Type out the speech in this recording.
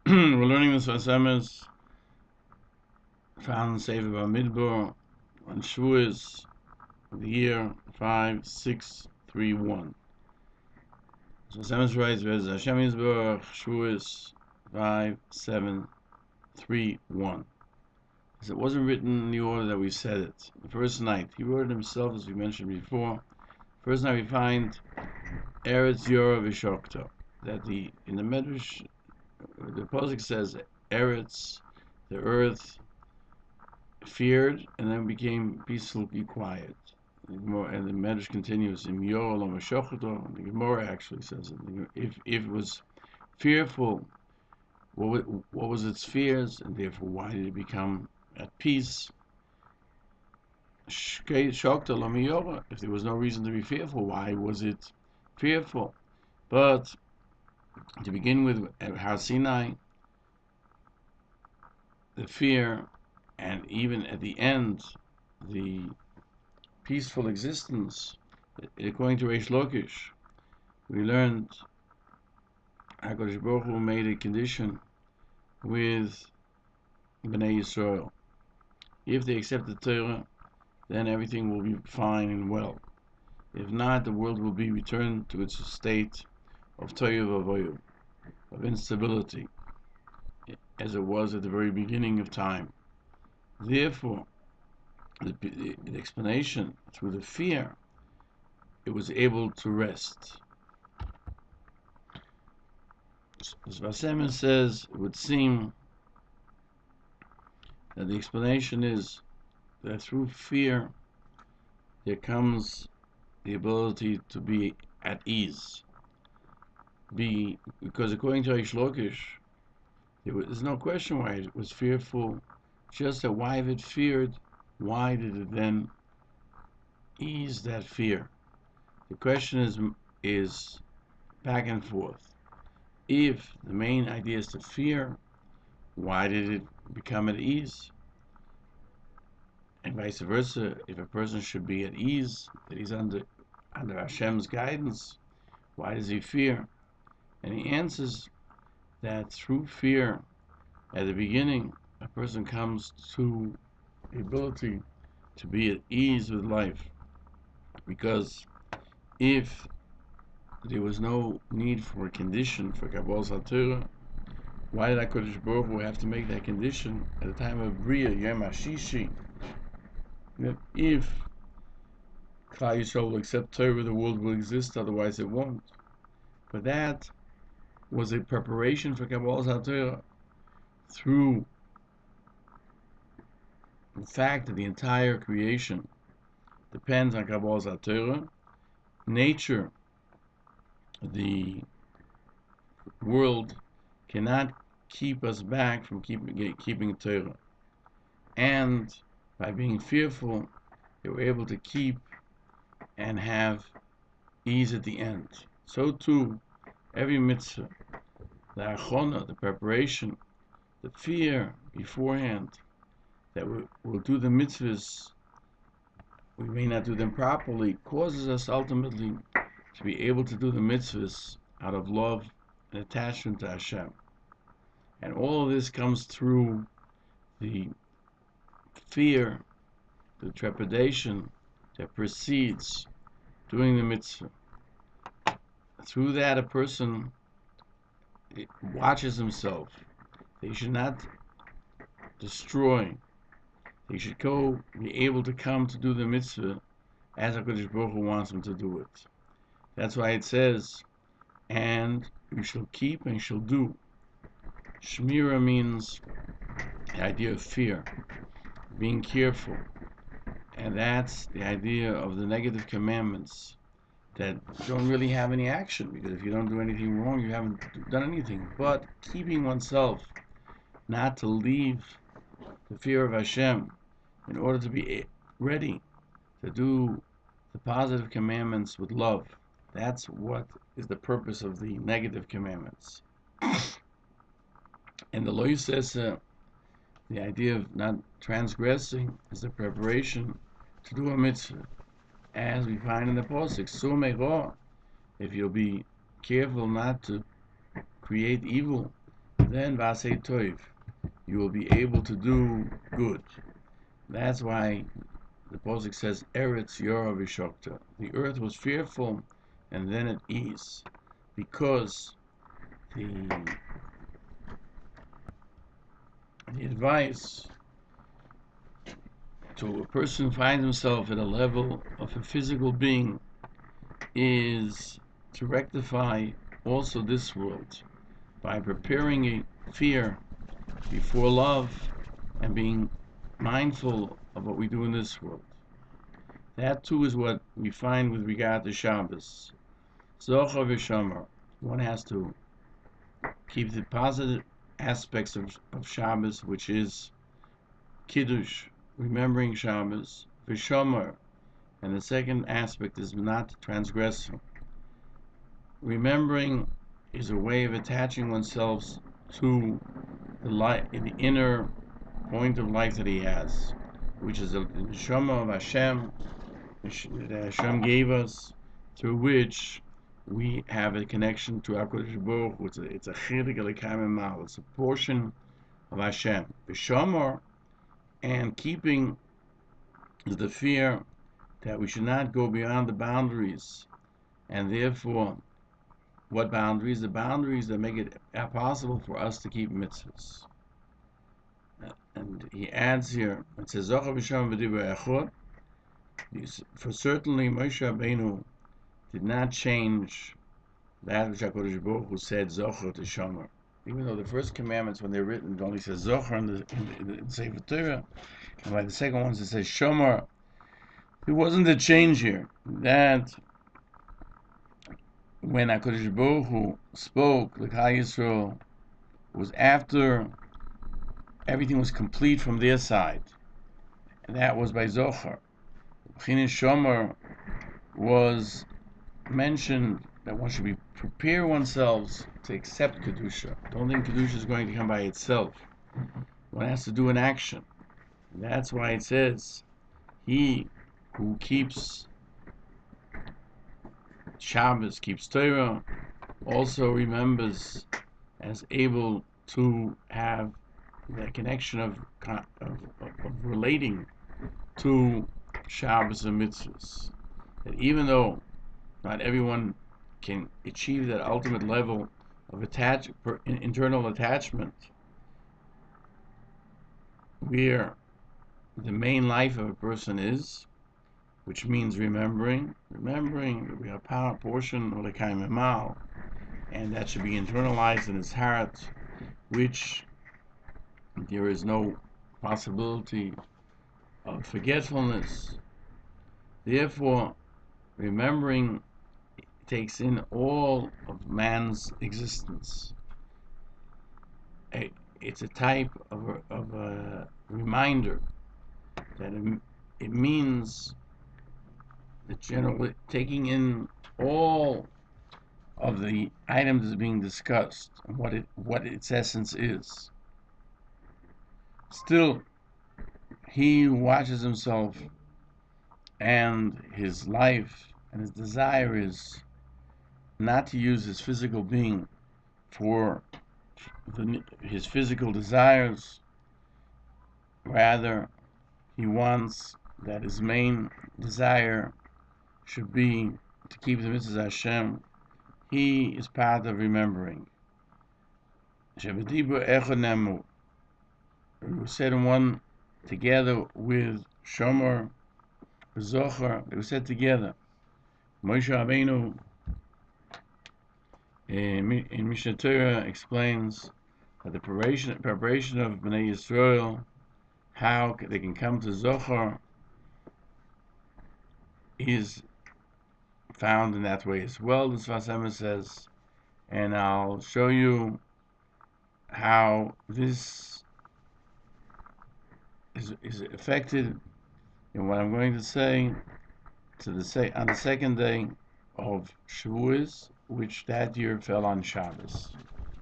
We're learning the Sfas Emes found in Sefer Bamidbar on Shavuos, the year 5631. Sfas Emes writes, "V'ez Hashem Yisborach Shavuos 5731." It wasn't written in the order that we said it. The first night, he wrote it himself, as we mentioned before. First night we find Eretz Yorah V'Shokta, that in the Medrash, the pasuk says Eretz, the earth, feared and then became peacefully quiet. And the Medrash continues, the Gemara actually says it. If it was fearful, what was its fears, and therefore why did it become at peace? If there was no reason to be fearful, why was it fearful? But to begin with, at Har Sinai, the fear, and even at the end, the peaceful existence, according to Reish Lakish, we learned HaKadosh Baruch Hu made a condition with Bnei Yisrael. If they accept the Torah, then everything will be fine and well. If not, the world will be returned to its state of Toyev Avoyev, of instability, as it was at the very beginning of time. Therefore, the explanation through the fear, it was able to rest. Sfas Emes says it would seem that the explanation is that through fear there comes the ability to be at ease. Because according to Reish Lakish, there's no question why it was fearful, just that why if it feared, why did it then ease that fear? The question is back and forth. If the main idea is to fear, why did it become at ease? And vice versa, if a person should be at ease, that he's under Hashem's guidance, why does he fear? And he answers that through fear, at the beginning, a person comes to the ability to be at ease with life. Because if there was no need for a condition for Kabbalah's Hatorah, why did HaKadosh Baruch Hu have to make that condition at the time of Bria, Yom HaShishi? That if Klal Yisrael will accept Torah, the world will exist, otherwise it won't. But that was a preparation for Kabbalah's Hatorah through the fact that the entire creation depends on Kabbalah's Hatorah. Nature, the world, cannot keep us back from keeping Torah. And by being fearful, they were able to keep and have ease at the end. So too, every mitzvah, the achona, the preparation, the fear beforehand, that we'll do the mitzvahs, we may not do them properly, causes us ultimately to be able to do the mitzvahs out of love and attachment to Hashem. And all of this comes through the fear, the trepidation that precedes doing the mitzvah. Through that, a person watches himself. They should not destroy. They should be able to come to do the mitzvah as HaKadosh Baruch Hu wants them to do it. That's why it says, and you shall keep and you shall do. Shmira means the idea of fear, being careful. And that's the idea of the negative commandments that don't really have any action, because if you don't do anything wrong, you haven't done anything. But keeping oneself not to leave the fear of Hashem in order to be ready to do the positive commandments with love. That's what is the purpose of the negative commandments. And the Lo says the idea of not transgressing is the preparation to do a mitzvah. As we find in the pasuk, if you'll be careful not to create evil, then Vasei Toiv, you will be able to do good. That's why the Pasuk says, Eretz Yorah V'Shokta. The earth was fearful, and then at ease, because the advice to a person who finds himself at a level of a physical being is to rectify also this world by preparing a fear before love and being mindful of what we do in this world. That too is what we find with regard to Shabbos. Zochar v'shomer. One has to keep the positive aspects of Shabbos, which is Kiddush, remembering Shabbos, v'shomer, and the second aspect is not transgressing. Remembering is a way of attaching oneself to the inner point of life that he has, which is the neshama of Hashem, that Hashem gave us, through which we have a connection to HaKadosh Baruch Hu. It's a chilik elikayim mal. It's a portion of Hashem. V'shomer, and keeping the fear that we should not go beyond the boundaries, and therefore, what boundaries? The boundaries that make it possible for us to keep mitzvahs. And he adds here, it says, Zochar v'shomer v'divrei echad. For certainly Moshe Rabbeinu did not change that which HaKadosh Baruch Hu said Zochar to Shomer. Even though the first commandments, when they're written, it only says Zochar in the Sefer Torah, and by the second ones it says Shomer. There wasn't a change here. That when HaKadosh Baruch Hu spoke, the Klal Yisrael, was after everything was complete from their side, and that was by Zochar. B'chinas Shomer was mentioned that one should prepare oneself to accept Kedusha. Don't think Kedusha is going to come by itself. One has to do an action. And that's why it says, he who keeps Shabbos, keeps Torah, also remembers and is able to have the connection of relating to Shabbos and mitzvahs. That even though not everyone can achieve that ultimate level of internal attachment, where the main life of a person is, which means remembering that we are a portion of the Kaim Mal, and that should be internalized in his heart, which there is no possibility of forgetfulness. Therefore, remembering takes in all of man's existence. It's a type of a reminder that it means the general taking in all of the items that are being discussed and what its essence is. Still, he who watches himself and his life and his desire is not to use his physical being for his physical desires. Rather, he wants that his main desire should be to keep the mitzvahs Hashem. He is part of remembering. It was said in one together with Shomer, Zochar, they were said together. Moshe Rabbeinu in Mishnah Torah explains that the preparation of Bnei Yisrael, how they can come to Zochar, is found in that way as well. The Sfas Emes says, and I'll show you how this is affected in what I'm going to say on the second day of Shavuos, which that year fell on Shabbos.